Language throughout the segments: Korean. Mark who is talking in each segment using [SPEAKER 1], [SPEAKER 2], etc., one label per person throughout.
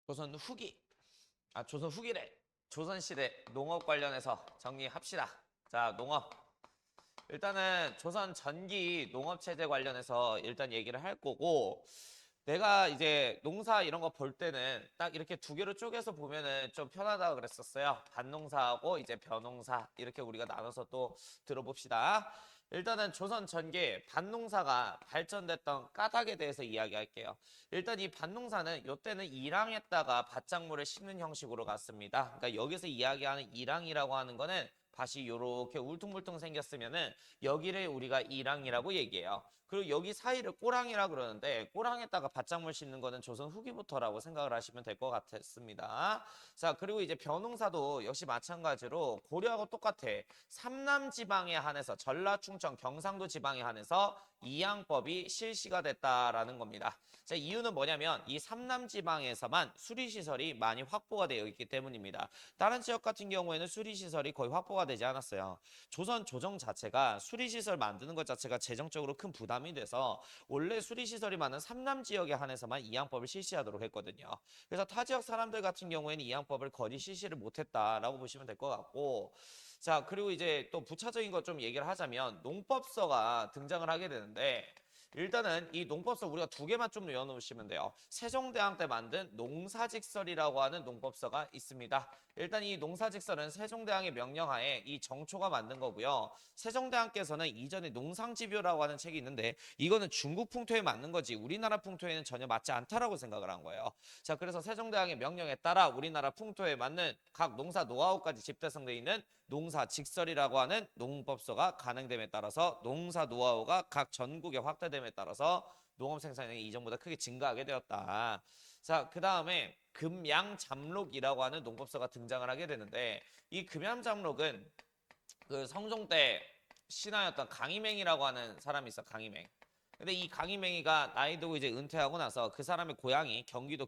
[SPEAKER 1] 조선 후기, 조선 후기래. 조선시대 농업 관련해서 정리합시다. 자, 농업. 일단은 조선 전기 농업 체제 관련해서 일단 얘기를 할 거고, 내가 이제 농사 이런 거 볼 때는 딱 이렇게 두 개로 쪼개서 보면은 좀 편하다고 그랬었어요. 밭농사하고 이제 벼농사 이렇게 우리가 나눠서 또 들어봅시다. 일단은 조선 전기 밭농사가 발전됐던 까닭에 대해서 이야기할게요. 일단 이 밭농사는 요때는 일항에다가 밭작물을 심는 형식으로 갔습니다. 그러니까 여기서 이야기하는 일항이라고 하는 거는 밭이 요렇게 울퉁불퉁 생겼으면은 여기를 우리가 일항이라고 얘기해요. 그리고 여기 사이를 꼬랑이라 그러는데 꼬랑에다가 밭작물 심는 거는 조선 후기부터라고 생각을 하시면 될 것 같습니다. 자, 그리고 이제 벼농사도 역시 마찬가지로 고려하고 똑같아. 삼남 지방에 한해서 전라, 충청, 경상도 지방에 한해서 이양법이 실시가 됐다라는 겁니다. 자, 이유는 뭐냐면 이 삼남 지방에서만 수리 시설이 많이 확보가 되어 있기 때문입니다. 다른 지역 같은 경우에는 수리 시설이 거의 확보가 되지 않았어요. 조선 조정 자체가 수리 시설 만드는 것 자체가 재정적으로 큰 부담이 돼서 원래 수리 시설이 많은 삼남 지역에 한해서만 이양법을 실시하도록 했거든요. 그래서 타 지역 사람들 같은 경우에는 이양법을 거의 실시를 못했다라고 보시면 될 것 같고, 자, 그리고 이제 또 부차적인 것 좀 얘기를 하자면 농법서가 등장을 하게 되는데, 일단은 이 농법서 우리가 두 개만 좀 외워놓으시면 돼요. 세종대왕 때 만든 농사직설이라고 하는 농법서가 있습니다. 일단 이 농사직설은 세종대왕의 명령하에 이 정초가 만든 거고요. 세종대왕께서는 이전에 농상집요라고 하는 책이 있는데 이거는 중국 풍토에 맞는 거지 우리나라 풍토에는 전혀 맞지 않다라고 생각을 한 거예요. 자, 그래서 세종대왕의 명령에 따라 우리나라 풍토에 맞는 각 농사 노하우까지 집대성되어 있는 농사직설이라고 하는 농법서가 간행됨에 따라서 농사 노하우가 각 전국에 확대됨에 따라서 농업 생산량이 이전보다 크게 증가하게 되었다. 자, 그 다음에 금양잠록이라고 하는 농법서가 등장을 하게 되는데 이 금양잠록은 그 성종 때 신하였던 강희맹이라고 하는 사람이 있어. 강희맹. 근데 이 강희맹이가 나이 들고 이제 은퇴하고 나서 그 사람의 고향이 경기도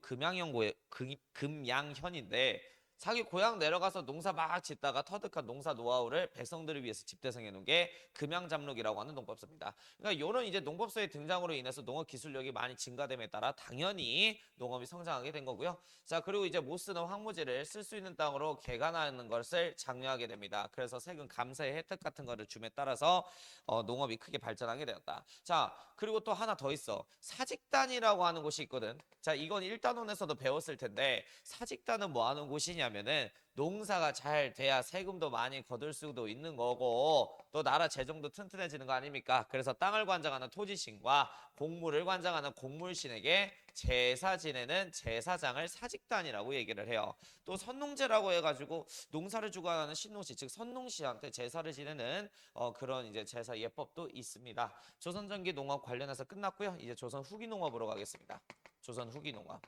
[SPEAKER 1] 금양현인데 자기 고향 내려가서 농사 막 짓다가 터득한 농사 노하우를 백성들을 위해서 집대성해 놓은 게 금양잠록이라고 하는 농법서입니다. 그러니까 이런 이제 농법서의 등장으로 인해서 농업 기술력이 많이 증가됨에 따라 당연히 농업이 성장하게 된 거고요. 자, 그리고 이제 못 쓰는 황무지를 쓸 수 있는 땅으로 개간하는 것을 장려하게 됩니다. 그래서 세금 감세의 혜택 같은 거를 줌에 따라서 농업이 크게 발전하게 되었다. 자, 그리고 또 하나 더 있어. 사직단이라고 하는 곳이 있거든. 자, 이건 1단원에서도 배웠을 텐데 사직단은 뭐 하는 곳이냐면은 농사가 잘 돼야 세금도 많이 거둘 수도 있는 거고 또 나라 재정도 튼튼해지는 거 아닙니까? 그래서 땅을 관장하는 토지신과 곡물을 관장하는 곡물신에게 제사 지내는 제사장을 사직단이라고 얘기를 해요. 또 선농제라고 해가지고 농사를 주관하는 신농시 즉 선농시한테 제사를 지내는 그런 이제 제사 예법도 있습니다. 조선 전기 농업 관련해서 끝났고요. 이제 조선 후기 농업으로 가겠습니다. 조선 후기 농업.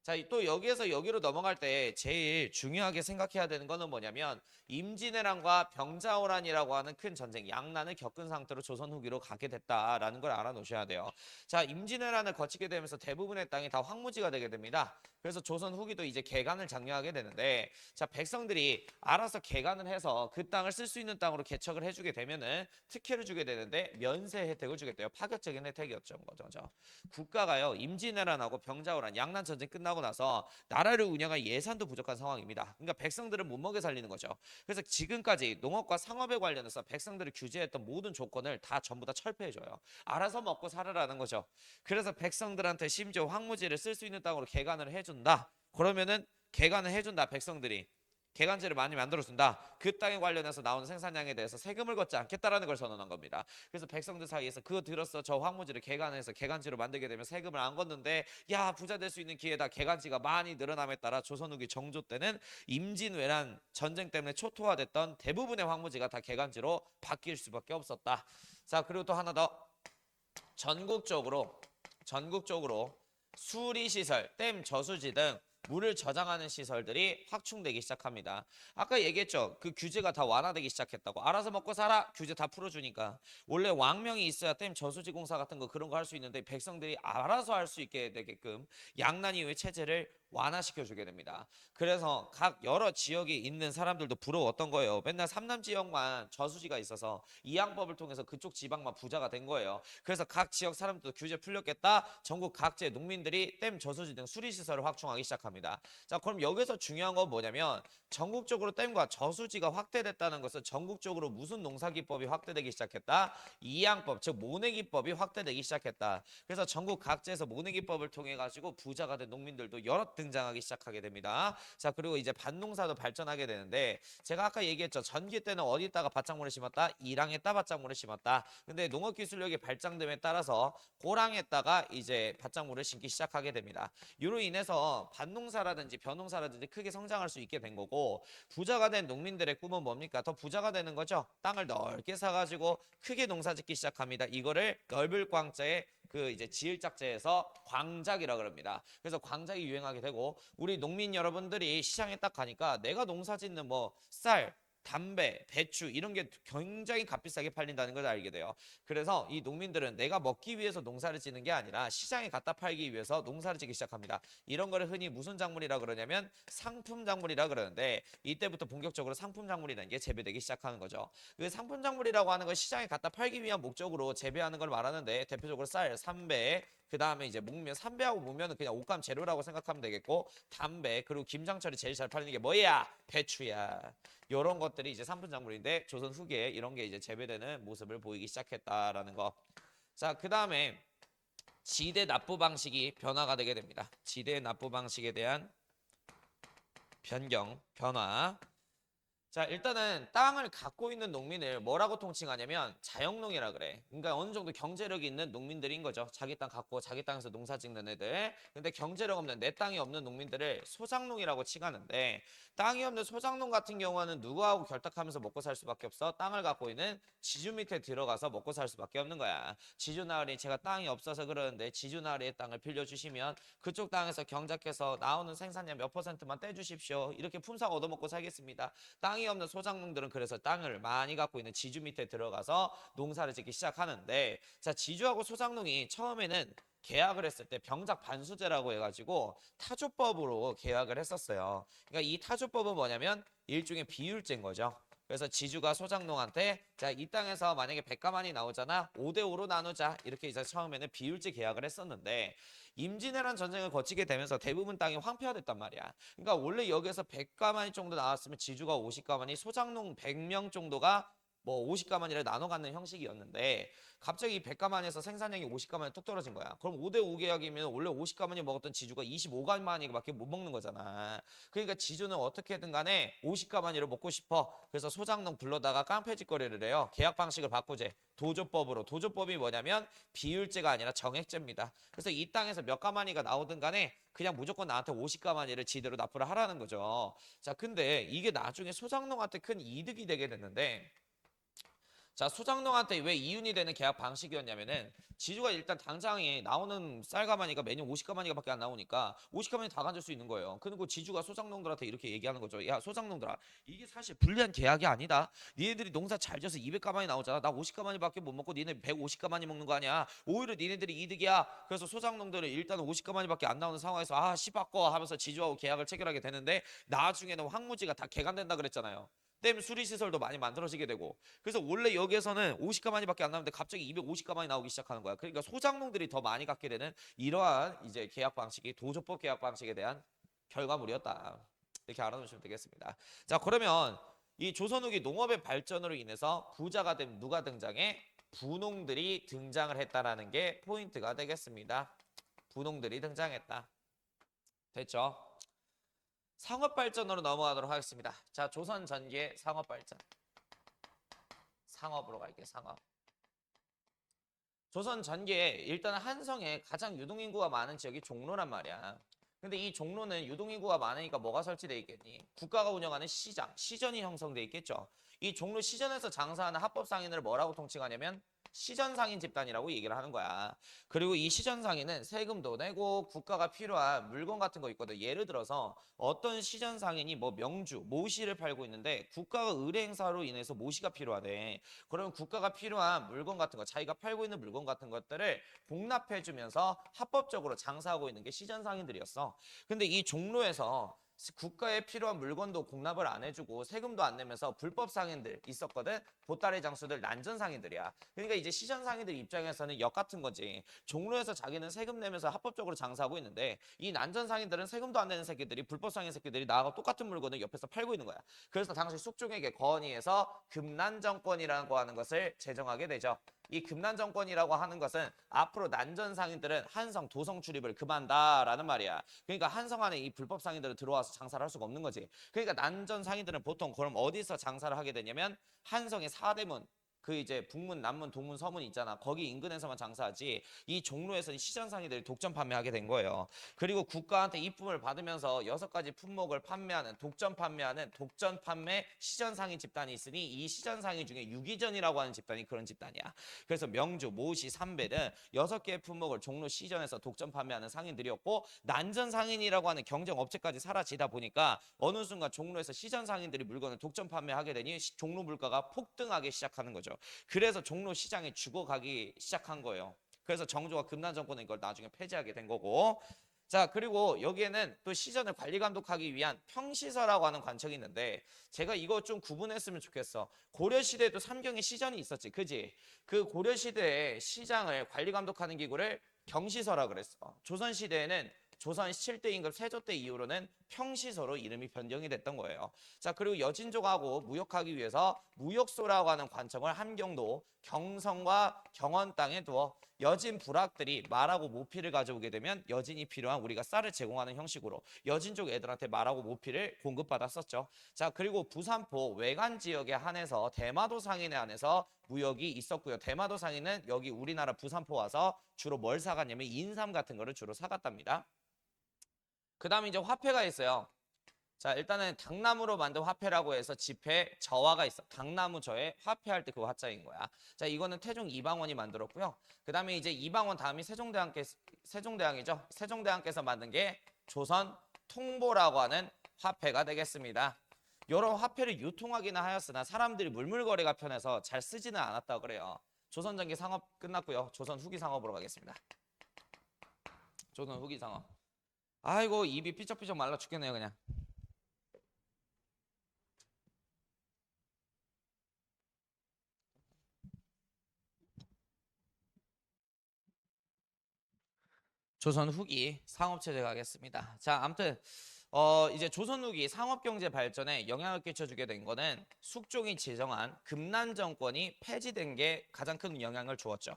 [SPEAKER 1] 자, 또 여기에서 여기로 넘어갈 때 제일 중요하게 생각해야 되는 거는 뭐냐면 임진왜란과 병자호란이라고 하는 큰 전쟁, 양난을 겪은 상태로 조선 후기로 가게 됐다라는 걸 알아놓으셔야 돼요. 자, 임진왜란을 거치게 되면서 대부분의 땅이 다 황무지가 되게 됩니다. 그래서 조선 후기도 이제 개간을 장려하게 되는데, 자, 백성들이 알아서 개간을 해서 그 땅을 쓸 수 있는 땅으로 개척을 해주게 되면은 특혜를 주게 되는데 면세 혜택을 주겠대요. 파격적인 혜택이었죠, 거죠. 국가가요 임진왜란하고 병자호란, 양난 전쟁 끝나고 나서 나라를 운영할 예산도 부족한 상황입니다. 그러니까 백성들을 못 먹여 살리는 거죠. 그래서 지금까지 농업과 상업에 관련해서 백성들을 규제했던 모든 조건을 다 전부 다 철폐해줘요. 알아서 먹고 살아라는 거죠. 그래서 백성들한테 심지어 황무지를 쓸 수 있는 땅으로 개간을 해준다. 그러면은 개간을 해준다. 백성들이 개간지를 많이 만들어준다. 그 땅에 관련해서 나오는 생산량에 대해서 세금을 걷지 않겠다라는 걸 선언한 겁니다. 그래서 백성들 사이에서 그거 들었어. 저 황무지를 개간해서 개간지로 만들게 되면 세금을 안 걷는데 야 부자 될 수 있는 기회다. 개간지가 많이 늘어남에 따라 조선 후기 정조 때는 임진왜란 전쟁 때문에 초토화됐던 대부분의 황무지가 다 개간지로 바뀔 수밖에 없었다. 자, 그리고 또 하나 더. 전국적으로 수리시설, 댐 저수지 등 물을 저장하는 시설들이 확충되기 시작합니다. 아까 얘기했죠. 그 규제가 다 완화되기 시작했다고. 알아서 먹고 살아. 규제 다 풀어주니까. 원래 왕명이 있어야 댐 저수지 공사 같은 거 그런 거 할 수 있는데 백성들이 알아서 할 수 있게 되게끔 양난 이후의 체제를 완화시켜주게 됩니다. 그래서 각 여러 지역에 있는 사람들도 부러웠던 거예요. 맨날 삼남 지역만 저수지가 있어서 이양법을 통해서 그쪽 지방만 부자가 된 거예요. 그래서 각 지역 사람들도 규제 풀렸겠다. 전국 각지의 농민들이 댐 저수지 등 수리시설을 확충하기 시작합니다. 시작합니다. 자, 그럼 여기서 중요한 건 뭐냐면 전국적으로 댐과 저수지가 확대됐다는 것은 전국적으로 무슨 농사기법이 확대되기 시작했다? 이양법, 즉 모내기법이 확대되기 시작했다. 그래서 전국 각지에서 모내기법을 통해 가지고 부자가 된 농민들도 여럿 등장하기 시작하게 됩니다. 자, 그리고 이제 밭농사도 발전하게 되는데 제가 아까 얘기했죠. 전기 때는 어디다가 밭작물을 심었다? 이랑에다 밭작물을 심었다. 근데 농업기술력이 발전됨에 따라서 고랑에다가 이제 밭작물을 심기 시작하게 됩니다. 이로 인해서 밭농사라든지 벼농사라든지 크게 성장할 수 있게 된 거고, 부자가 된 농민들의 꿈은 뭡니까? 더 부자가 되는 거죠. 땅을 넓게 사가지고 크게 농사짓기 시작합니다. 이거를 넓을 광자에 그 이제 지을짝제에서 광작이라 그럽니다. 그래서 광작이 유행하게 되고, 우리 농민 여러분들이 시장에 딱 가니까 내가 농사짓는 뭐 쌀, 담배, 배추 이런 게 굉장히 값비싸게 팔린다는 걸 알게 돼요. 그래서 이 농민들은 내가 먹기 위해서 농사를 짓는 게 아니라 시장에 갖다 팔기 위해서 농사를 짓기 시작합니다. 이런 거를 흔히 무슨 작물이라 그러냐면 상품 작물이라 그러는데, 이때부터 본격적으로 상품 작물이라는 게 재배되기 시작하는 거죠. 그 상품 작물이라고 하는 건 시장에 갖다 팔기 위한 목적으로 재배하는 걸 말하는데, 대표적으로 쌀, 삼배, 그 다음에 이제 목면, 삼배하고 목면은 그냥 옷감 재료라고 생각하면 되겠고, 담배, 그리고 김장철이 제일 잘 팔리는 게 뭐야? 배추야. 이런 것들이 이제 상품 작물인데 조선 후기에 이런 게 이제 재배되는 모습을 보이기 시작했다라는 거. 자, 그 다음에 지대 납부 방식이 변화가 되게 됩니다. 지대 납부 방식에 대한 변화. 자, 일단은 땅을 갖고 있는 농민을 뭐라고 통칭하냐면 자영농이라 그래. 그러니까 어느 정도 경제력이 있는 농민들인 거죠. 자기 땅 갖고 자기 땅에서 농사 짓는 애들. 근데 경제력 없는, 내 땅이 없는 농민들을 소작농이라고 칭하는데, 땅이 없는 소작농 같은 경우는 누구하고 결탁하면서 먹고 살 수밖에 없어? 땅을 갖고 있는 지주 밑에 들어가서 먹고 살 수밖에 없는 거야. 지주나으리, 제가 땅이 없어서 그러는데 지주나으리의 땅을 빌려주시면 그쪽 땅에서 경작해서 나오는 생산량 몇 %만 떼주십시오. 이렇게 품삯 얻어먹고 살겠습니다. 땅이 없는 소작농들은 그래서 땅을 많이 갖고 있는 지주 밑에 들어가서 농사를 짓기 시작하는데, 자, 지주하고 소작농이 처음에는 계약을 했을 때 병작 반수제라고 해가지고 타조법으로 계약을 했었어요. 그러니까 이 타조법은 뭐냐면 일종의 비율제인 거죠. 그래서 지주가 소작농한테 자, 이 땅에서 만약에 100가만이 나오잖아, 5대5로 나누자, 이렇게 이제 처음에는 비율제 계약을 했었는데, 임진왜란 전쟁을 거치게 되면서 대부분 땅이 황폐화됐단 말이야. 그러니까 원래 여기에서 100가마니 정도 나왔으면 지주가 50가마니, 소작농 100명 정도가 뭐 50가마니를 나눠 갖는 형식이었는데, 갑자기 100가마니에서 생산량이 50가마니 뚝 떨어진 거야. 그럼 5대5 계약이면 원래 50가마니 먹었던 지주가 25가마니밖에 못 먹는 거잖아. 그러니까 지주는 어떻게든 간에 50가마니를 먹고 싶어. 그래서 소작농 불러다가 깡패짓거리를 해요. 계약 방식을 바꾸재. 도조법으로. 도조법이 뭐냐면 비율제가 아니라 정액제입니다. 그래서 이 땅에서 몇 가마니가 나오든 간에 그냥 무조건 나한테 50가마니를 지대로 납부를 하라는 거죠. 자, 근데 이게 나중에 소작농한테 큰 이득이 되게 됐는데, 자, 소장농한테 왜 이윤이 되는 계약 방식이었냐면은, 지주가 일단 당장에 나오는 쌀가마니가 매년 50가마니가밖에 안 나오니까 50가마니 다 가질 수 있는 거예요. 그리고 지주가 소장농들한테 이렇게 얘기하는 거죠. 야, 소장농들아, 이게 사실 불리한 계약이 아니다. 니네들이 농사 잘 져서 200가마니 나오잖아. 나 50가마니밖에 못 먹고 니네 150가마니 먹는 거 아니야. 오히려 니네들이 이득이야. 그래서 소장농들은 일단 50가마니밖에 안 나오는 상황에서 아, 씨 바꿔 하면서 지주하고 계약을 체결하게 되는데, 나중에는 황무지가 다 개간된다 그랬잖아요. 때문에 수리시설도 많이 만들어지게 되고, 그래서 원래 여기에서는 50가마니밖에 안 나오는데 갑자기 250가마니 나오기 시작하는 거야. 그러니까 소작농들이 더 많이 갖게 되는 이러한 이제 계약 방식이 도조법 계약 방식에 대한 결과물이었다. 이렇게 알아두시면 되겠습니다. 자, 그러면 이 조선 후기 농업의 발전으로 인해서 부자가 된 누가 등장해? 분농들이 등장을 했다라는 게 포인트가 되겠습니다. 분농들이 등장했다. 됐죠? 상업 발전으로 넘어가도록 하겠습니다. 자, 조선 전기의 상업 발전. 상업으로 갈게요. 상업. 조선 전기에 일단 한성에 가장 유동인구가 많은 지역이 종로란 말이야. 근데 이 종로는 유동인구가 많으니까 뭐가 설치돼 있겠니? 국가가 운영하는 시장, 시전이 형성돼 있겠죠. 이 종로 시전에서 장사하는 합법상인을 뭐라고 통칭하냐면 시전상인 집단이라고 얘기를 하는 거야. 그리고 이 시전상인은 세금도 내고 국가가 필요한 물건 같은 거 있거든. 예를 들어서 어떤 시전상인이 뭐 명주, 모시를 팔고 있는데 국가가 의뢰 행사로 인해서 모시가 필요하대. 그러면 국가가 필요한 물건 같은 거, 자기가 팔고 있는 물건 같은 것들을 복납해 주면서 합법적으로 장사하고 있는 게 시전상인들이었어. 근데 이 종로에서 국가에 필요한 물건도 공납을 안 해주고 세금도 안 내면서 불법 상인들 있었거든. 보따리 장수들, 난전 상인들이야. 그러니까 이제 시전 상인들 입장에서는 역 같은 거지. 종로에서 자기는 세금 내면서 합법적으로 장사하고 있는데 이 난전 상인들은 세금도 안 내는 새끼들이, 불법 상인 새끼들이 나하고 똑같은 물건을 옆에서 팔고 있는 거야. 그래서 당시 숙종에게 건의해서 금난정권이라고 하는 것을 제정하게 되죠. 이 금난정권이라고 하는 것은 앞으로 난전 상인들은 한성, 도성 출입을 금한다라는 말이야. 그러니까 한성 안에 이 불법 상인들은 들어와서 장사를 할 수가 없는 거지. 그러니까 난전 상인들은 보통 그럼 어디서 장사를 하게 되냐면 한성의 사대문, 그 이제 북문, 남문, 동문, 서문 있잖아. 거기 인근에서만 장사하지. 이 종로에서는 시전 상인들이 독점 판매하게 된 거예요. 그리고 국가한테 입품을 받으면서 6가지 품목을 판매하는 독점 판매 시전 상인 집단이 있으니 이 시전 상인 중에 유기전이라고 하는 집단이 그런 집단이야. 그래서 명주, 모시, 삼배는 6개의 품목을 종로 시전에서 독점 판매하는 상인들이었고 난전 상인이라고 하는 경쟁 업체까지 사라지다 보니까 어느 순간 종로에서 시전 상인들이 물건을 독점 판매하게 되니 종로 물가가 폭등하기 시작하는 거죠. 그래서 종로 시장이 죽어가기 시작한 거예요. 그래서 정조가 금난정권은 이걸 나중에 폐지하게 된 거고. 자, 그리고 여기에는 또 시전을 관리 감독하기 위한 평시서라고 하는 관청이 있는데 제가 이거 좀 구분했으면 좋겠어. 고려시대에도 삼경에 시전이 있었지, 그지? 그 고려시대에 시장을 관리 감독하는 기구를 경시서라 그랬어. 조선시대에는 조선 7대 임금 세조 때 이후로는 평시서로 이름이 변경이 됐던 거예요. 자, 그리고 여진족하고 무역하기 위해서 무역소라고 하는 관청을 함경도, 경성과 경원 땅에 두어 여진 부락들이 말하고 모피를 가져오게 되면 여진이 필요한 우리가 쌀을 제공하는 형식으로 여진족 애들한테 말하고 모피를 공급받았었죠. 자, 그리고 부산포 외관 지역에 한해서 대마도 상인에 한해서 무역이 있었고요. 대마도 상인은 여기 우리나라 부산포 와서 주로 뭘 사갔냐면 인삼 같은 거를 주로 사갔답니다. 그 다음에 이제 화폐가 있어요. 자, 일단은 당나무로 만든 화폐라고 해서 지폐 저화가 있어. 당나무 저에 화폐할 때 그 화자인 거야. 자, 이거는 태종 이방원이 만들었고요. 그 다음에 이제 이방원 다음이 세종대왕이죠. 세종대왕께서 만든 게 조선 통보라고 하는 화폐가 되겠습니다. 이런 화폐를 유통하기는 하였으나 사람들이 물물거래가 편해서 잘 쓰지는 않았다고 그래요. 조선 전기 상업 끝났고요. 조선 후기 상업으로 가겠습니다. 조선 후기 상업. 아이고 입이 삐쩍삐쩍 말라 죽겠네요 그냥. 조선 후기 상업체제 가겠습니다. 자, 아무튼 이제 조선 후기 상업경제 발전에 영향을 끼쳐주게 된 거는 숙종이 제정한 금난정권이 폐지된 게 가장 큰 영향을 주었죠.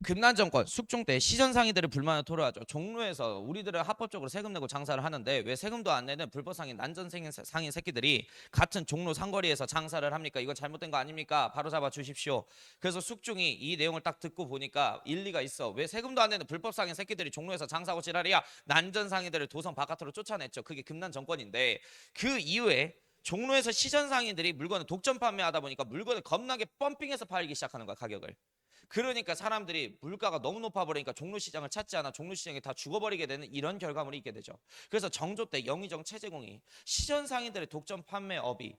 [SPEAKER 1] 금난정권 숙종 때 시전 상인들의 불만을 토로하죠. 종로에서 우리들은 합법적으로 세금 내고 장사를 하는데 왜 세금도 안 내는 불법 상인 난전 상인 새끼들이 같은 종로 상거리에서 장사를 합니까? 이거 잘못된 거 아닙니까? 바로 잡아 주십시오. 그래서 숙종이 이 내용을 딱 듣고 보니까 일리가 있어. 왜 세금도 안 내는 불법 상인 새끼들이 종로에서 장사하고 지랄이야? 난전 상인들을 도성 바깥으로 쫓아냈죠. 그게 금난정권인데 그 이후에 종로에서 시전 상인들이 물건을 독점 판매하다 보니까 물건을 겁나게 펌핑해서 팔기 시작하는 거야, 가격을. 그러니까 사람들이 물가가 너무 높아버리니까 종로시장을 찾지 않아 종로시장이 다 죽어버리게 되는 이런 결과물이 있게 되죠. 그래서 정조 때 영의정 최재공이 시전 상인들의 독점 판매업이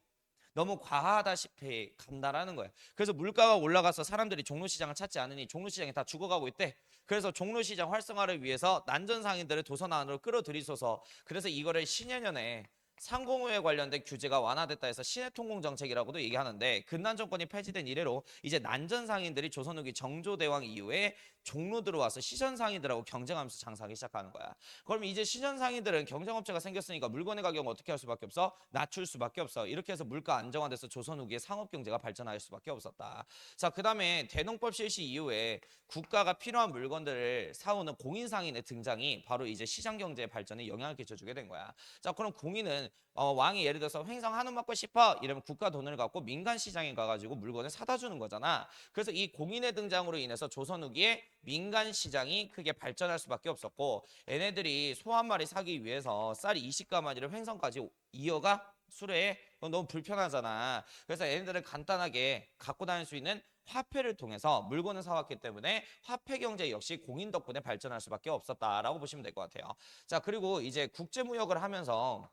[SPEAKER 1] 너무 과하다시피 간다라는 거예요. 그래서 물가가 올라가서 사람들이 종로시장을 찾지 않으니 종로시장이 다 죽어가고 있대. 그래서 종로시장 활성화를 위해서 난전 상인들을 도선 안으로 끌어들이소서. 그래서 이거를 신해년에 상공호에 관련된 규제가 완화됐다 해서 신해통공 정책이라고도 얘기하는데 금난 정권이 폐지된 이래로 이제 난전 상인들이 조선 후기 정조대왕 이후에 종로 들어와서 시전 상인들하고 경쟁하면서 장사하기 시작하는 거야. 그럼 이제 시전 상인들은 경쟁업체가 생겼으니까 물건의 가격을 어떻게 할 수밖에 없어? 낮출 수밖에 없어. 이렇게 해서 물가 안정화돼서 조선 후기에 상업경제가 발전할 수밖에 없었다. 자, 그 다음에 대농법 실시 이후에 국가가 필요한 물건들을 사오는 공인상인의 등장이 바로 이제 시장경제 발전에 영향을 끼쳐주게 된 거야. 자, 그럼 공인은 왕이 예를 들어서 횡성 한우 먹고 싶어 이러면 국가 돈을 갖고 민간 시장에 가가지고 물건을 사다 주는 거잖아. 그래서 이 공인의 등장으로 인해서 조선 후기에 민간 시장이 크게 발전할 수밖에 없었고 얘네들이 소 한 마리 사기 위해서 쌀 20가마니를 횡성까지 이어가 수레에 너무 불편하잖아. 그래서 얘네들은 간단하게 갖고 다닐 수 있는 화폐를 통해서 물건을 사왔기 때문에 화폐 경제 역시 공인 덕분에 발전할 수밖에 없었다라고 보시면 될 것 같아요. 자, 그리고 이제 국제무역을 하면서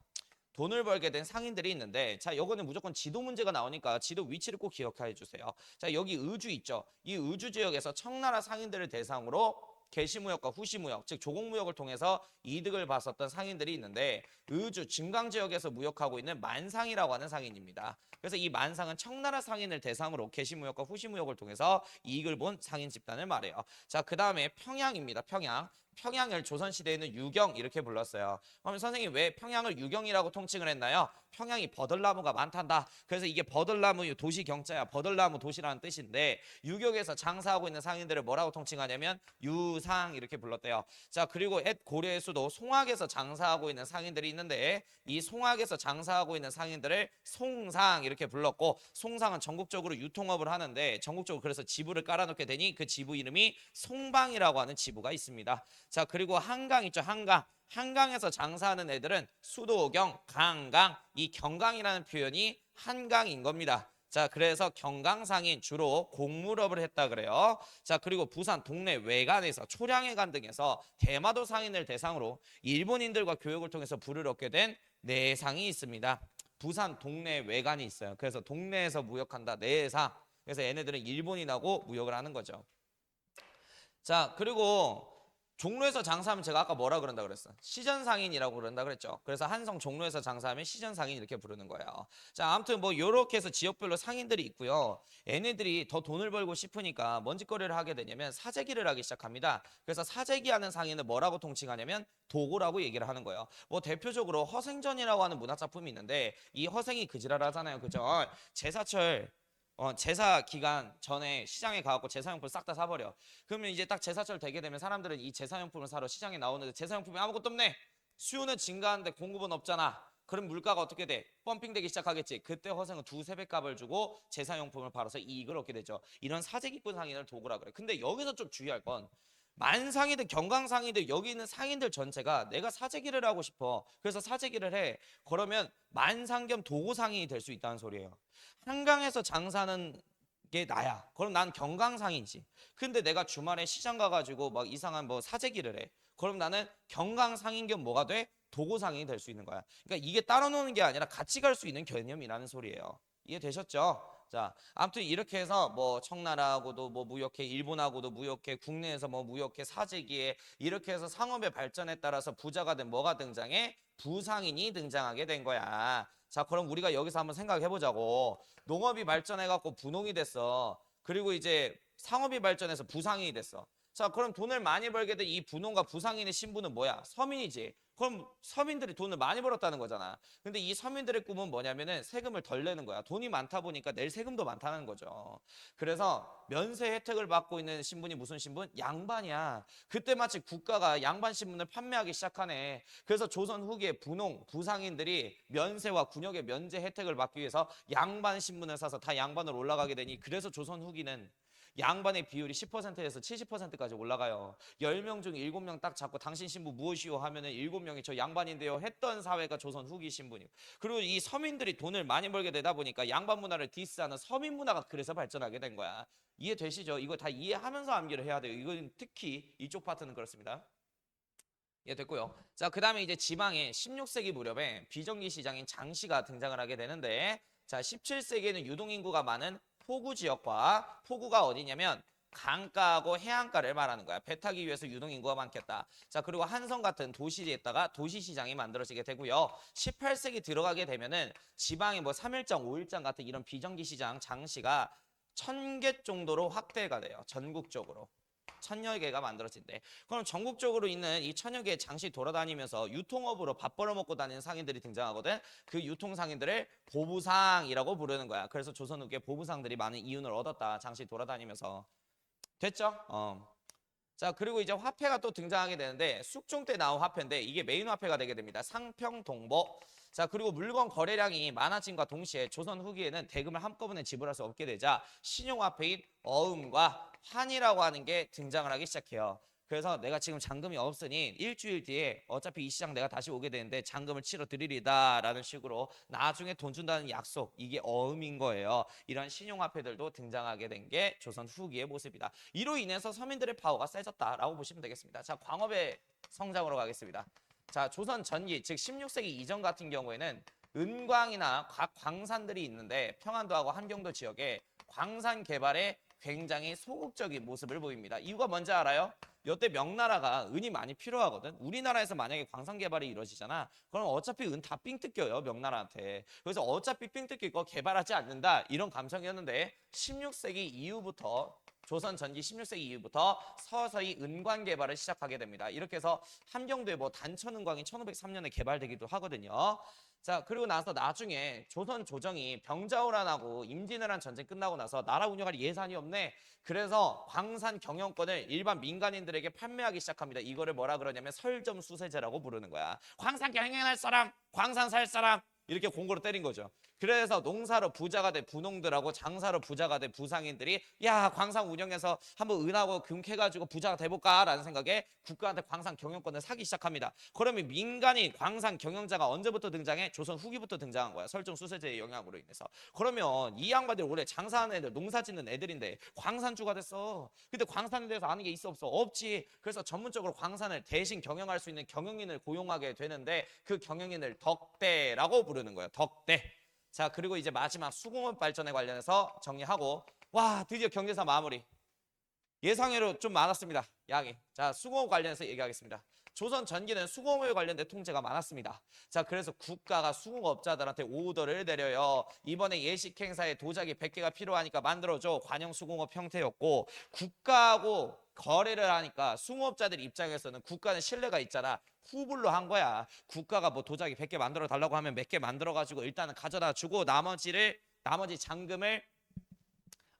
[SPEAKER 1] 돈을 벌게 된 상인들이 있는데 자, 요거는 무조건 지도 문제가 나오니까 지도 위치를 꼭 기억해 주세요. 자, 여기 의주 있죠. 이 의주 지역에서 청나라 상인들을 대상으로 개시무역과 후시무역, 즉 조공무역을 통해서 이득을 봤었던 상인들이 있는데 의주 증강 지역에서 무역하고 있는 만상이라고 하는 상인입니다. 그래서 이 만상은 청나라 상인을 대상으로 개시무역과 후시무역을 통해서 이익을 본 상인 집단을 말해요. 자, 그 다음에 평양입니다. 평양. 평양을 조선시대에는 유경 이렇게 불렀어요. 그럼 선생님 왜 평양을 유경이라고 통칭을 했나요? 평양이 버들나무가 많단다. 그래서 이게 버들나무 도시 경자야. 버들나무 도시라는 뜻인데 유경에서 장사하고 있는 상인들을 뭐라고 통칭하냐면 유상 이렇게 불렀대요. 자, 그리고 옛 고려의 수도 송악에서 장사하고 있는 상인들이 있는데 이 송악에서 장사하고 있는 상인들을 송상 이렇게 불렀고 송상은 전국적으로 유통업을 하는데 전국적으로 그래서 지부를 깔아놓게 되니 그 지부 이름이 송방이라고 하는 지부가 있습니다. 자, 그리고 한강 있죠. 한강. 한강에서 장사하는 애들은 수도경, 강강, 이 경강이라는 표현이 한강인 겁니다. 자, 그래서 경강상인 주로 곡물업을 했다 그래요. 자, 그리고 부산 동네 외관에서 초량해관 등에서 대마도 상인을 대상으로 일본인들과 교역을 통해서 부를 얻게 된 내상이 있습니다. 부산 동네 외관이 있어요. 그래서 동네에서 무역한다. 내상. 그래서 얘네들은 일본인하고 무역을 하는 거죠. 자, 그리고 종로에서 장사하면 제가 아까 뭐라 그런다 그랬어? 시전상인이라고 그런다 그랬죠. 그래서 한성 종로에서 장사하면 시전상인 이렇게 부르는 거예요. 자, 아무튼 뭐 요렇게 해서 지역별로 상인들이 있고요. 얘네들이 더 돈을 벌고 싶으니까 뭔 짓거리를 하게 되냐면 사재기를 하기 시작합니다. 그래서 사재기 하는 상인을 뭐라고 통칭하냐면 도고라고 얘기를 하는 거예요. 뭐 대표적으로 허생전이라고 하는 문화작품이 있는데 이 허생이 그지랄하잖아요. 그죠? 제사철 제사 기간 전에 시장에 가갖고 제사용품 싹 다 사버려. 그러면 이제 딱 제사철 되게 되면 사람들은 이 제사용품을 사러 시장에 나오는데 제사용품이 아무것도 없네. 수요는 증가하는데 공급은 없잖아. 그럼 물가가 어떻게 돼? 펌핑되기 시작하겠지. 그때 허생은 두세 배 값을 주고 제사용품을 팔아서 이익을 얻게 되죠. 이런 사재기꾼 상인을 도구라 그래. 근데 여기서 좀 주의할 건 만상이든 경강상이든 여기 있는 상인들 전체가 내가 사재기를 하고 싶어. 그래서 사재기를 해. 그러면 만상 겸 도구상인이 될 수 있다는 소리예요. 한강에서 장사하는 게 나야. 그럼 난 경강상이지. 근데 내가 주말에 시장 가가지고 막 이상한 뭐 사재기를 해. 그럼 나는 경강상인 겸 뭐가 돼? 도구상인이 될 수 있는 거야. 그러니까 이게 따로 노는 게 아니라 같이 갈 수 있는 개념이라는 소리예요. 이해되셨죠? 자, 아무튼 이렇게 해서 뭐 청나라하고도 뭐 무역해, 일본하고도 무역해, 국내에서 뭐 무역해, 사재기에 이렇게 해서 상업의 발전에 따라서 부자가 된 뭐가 등장해? 부상인이 등장하게 된 거야. 자, 그럼 우리가 여기서 한번 생각해 보자고. 농업이 발전해 갖고 분홍이 됐어. 그리고 이제 상업이 발전해서 부상인이 됐어. 자, 그럼 돈을 많이 벌게 된 이 분홍과 부상인의 신분은 뭐야? 서민이지. 그럼 서민들이 돈을 많이 벌었다는 거잖아. 근데 이 서민들의 꿈은 뭐냐면은 세금을 덜 내는 거야. 돈이 많다 보니까 낼 세금도 많다는 거죠. 그래서 면세 혜택을 받고 있는 신분이 무슨 신분? 양반이야. 그때 마치 국가가 양반 신분을 판매하기 시작하네. 그래서 조선 후기에 분홍, 부상인들이 면세와 군역의 면제 혜택을 받기 위해서 양반 신분을 사서 다 양반으로 올라가게 되니 그래서 조선 후기는 양반의 비율이 10%에서 70%까지 올라가요. 10명 중 7명 딱 잡고 당신 신분 무엇이요 하면은 7명이 저 양반인데요 했던 사회가 조선 후기 신분이에요. 그리고 이 서민들이 돈을 많이 벌게 되다 보니까 양반 문화를 디스하는 서민 문화가 그래서 발전하게 된 거야. 이해되시죠? 이거 다 이해하면서 암기를 해야 돼요. 이건 특히 이쪽 파트는 그렇습니다. 됐고요. 자, 그 다음에 이제 지방에 16세기 무렵에 비정기 시장인 장시가 등장을 하게 되는데 자, 17세기에는 유동인구가 많은 포구 지역과 포구가 어디냐면 강가하고 해안가를 말하는 거야. 배 타기 위해서 유동인구가 많겠다. 자, 그리고 한성 같은 도시지에다가 도시시장이 만들어지게 되고요. 18세기 들어가게 되면은 지방에 뭐 3일장, 5일장 같은 이런 비정기 시장 장시가 1000개 정도로 확대가 돼요. 전국적으로. 1000여 개가 만들어진대. 그럼 전국적으로 있는 이 1000여 개의 장시 돌아다니면서 유통업으로 밥 벌어먹고 다니는 상인들이 등장하거든. 그 유통상인들을 보부상이라고 부르는 거야. 그래서 조선 후기에 보부상들이 많은 이윤을 얻었다. 장시 돌아다니면서. 됐죠? 자, 그리고 이제 화폐가 또 등장하게 되는데 숙종 때 나온 화폐인데 이게 메인 화폐가 되게 됩니다. 상평동보. 자, 그리고 물건 거래량이 많아짐과 동시에 조선 후기에는 대금을 한꺼번에 지불할 수 없게 되자 신용화폐인 어음과 환이라고 하는 게 등장을 하기 시작해요. 그래서 내가 지금 잔금이 없으니 일주일 뒤에 어차피 이 시장 내가 다시 오게 되는데 잔금을 치러 드리리다 라는 식으로 나중에 돈 준다는 약속, 이게 어음인 거예요. 이런 신용화폐들도 등장하게 된 게 조선 후기의 모습이다. 이로 인해서 서민들의 파워가 세졌다라고 보시면 되겠습니다. 자, 광업의 성장으로 가겠습니다. 자, 조선 전기, 즉 16세기 이전 같은 경우에는 은광이나 각 광산들이 있는데 평안도하고 한경도 지역에 광산 개발에 굉장히 소극적인 모습을 보입니다. 이유가 뭔지 알아요? 이때 명나라가 은이 많이 필요하거든. 우리나라에서 만약에 광산 개발이 이루어지잖아. 그럼 어차피 은 다 삥 뜯겨요, 명나라한테. 그래서 어차피 삥 뜯길 거 개발하지 않는다 이런 감성이었는데 16세기 이후부터 조선 전기 16세기 이후부터 서서히 은광 개발을 시작하게 됩니다. 이렇게 해서 함경도에 뭐 단천은광이 1503년에 개발되기도 하거든요. 자, 그리고 나서 나중에 조선 조정이 병자호란하고 임진왜란 전쟁 끝나고 나서 나라 운영할 예산이 없네. 그래서 광산 경영권을 일반 민간인들에게 판매하기 시작합니다. 이거를 뭐라 그러냐면 설점수세제라고 부르는 거야. 광산 경영할 사람, 광산 살 사람 이렇게 공고로 때린 거죠. 그래서 농사로 부자가 된 부농들하고 장사로 부자가 된 부상인들이 야 광산 운영해서 한번 은하고 금 캐가지고 부자가 돼볼까 라는 생각에 국가한테 광산 경영권을 사기 시작합니다. 그러면 민간인 광산 경영자가 언제부터 등장해? 조선 후기부터 등장한 거야. 설정수세제의 영향으로 인해서. 그러면 이 양반들 원래 장사하는 애들 농사 짓는 애들인데 광산주가 됐어. 근데 광산에 대해서 아는 게 있어 없어? 없지. 그래서 전문적으로 광산을 대신 경영할 수 있는 경영인을 고용하게 되는데 그 경영인을 덕대라고 부르는 거예요. 덕대. 자, 그리고 이제 마지막 수공업 발전에 관련해서 정리하고 와 드디어 경제사 마무리. 예상외로 좀 많았습니다. 양이. 자, 수공업 관련해서 얘기하겠습니다. 조선 전기는 수공업에 관련된 통제가 많았습니다. 자, 그래서 국가가 수공업자들한테 오더를 내려요. 이번에 예식 행사에 도자기 100개가 필요하니까 만들어줘. 관영 수공업 형태였고 국가하고 거래를 하니까 수공업자들 입장에서는 국가는 신뢰가 있잖아. 후불로 한 거야. 국가가 뭐 도자기 100개 만들어 달라고 하면 몇 개 만들어 가지고 일단은 가져다 주고 나머지 잔금을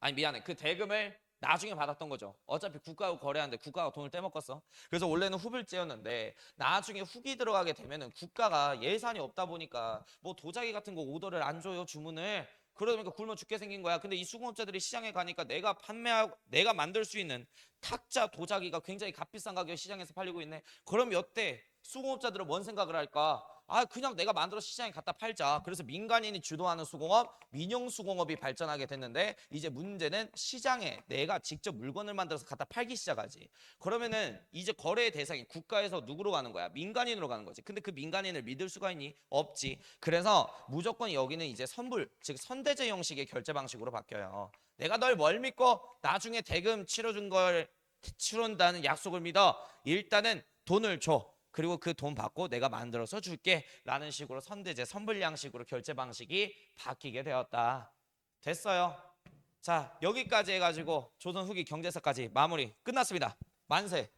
[SPEAKER 1] 아니 미안해. 그 대금을 나중에 받았던 거죠. 어차피 국가하고 거래하는데 국가가 돈을 떼먹었어. 그래서 원래는 후불제였는데 나중에 후기 들어가게 되면은 국가가 예산이 없다 보니까 뭐 도자기 같은 거 오더를 안 줘요, 주문을. 그러니까 굶어 죽게 생긴 거야. 근데 이 수공업자들이 시장에 가니까 내가 만들 수 있는 탁자 도자기가 굉장히 값비싼 가격에 시장에서 팔리고 있네. 그럼 여태 수공업자들은 뭔 생각을 할까? 아, 그냥 내가 만들어 시장에 갖다 팔자. 그래서 민간인이 주도하는 수공업, 민영 수공업이 발전하게 됐는데 이제 문제는 시장에 내가 직접 물건을 만들어서 갖다 팔기 시작하지. 그러면은 이제 거래의 대상이 국가에서 누구로 가는 거야? 민간인으로 가는 거지. 근데 그 민간인을 믿을 수가 있니? 없지. 그래서 무조건 여기는 이제 선불, 즉 선대제 형식의 결제 방식으로 바뀌어요. 내가 널 뭘 믿고 나중에 대금 치른다는 약속을 믿어. 일단은 돈을 줘. 그리고 그 돈 받고 내가 만들어서 줄게 라는 식으로 선대제 선불량식으로 결제 방식이 바뀌게 되었다. 됐어요. 자, 여기까지 해가지고 조선 후기 경제사까지 마무리 끝났습니다. 만세.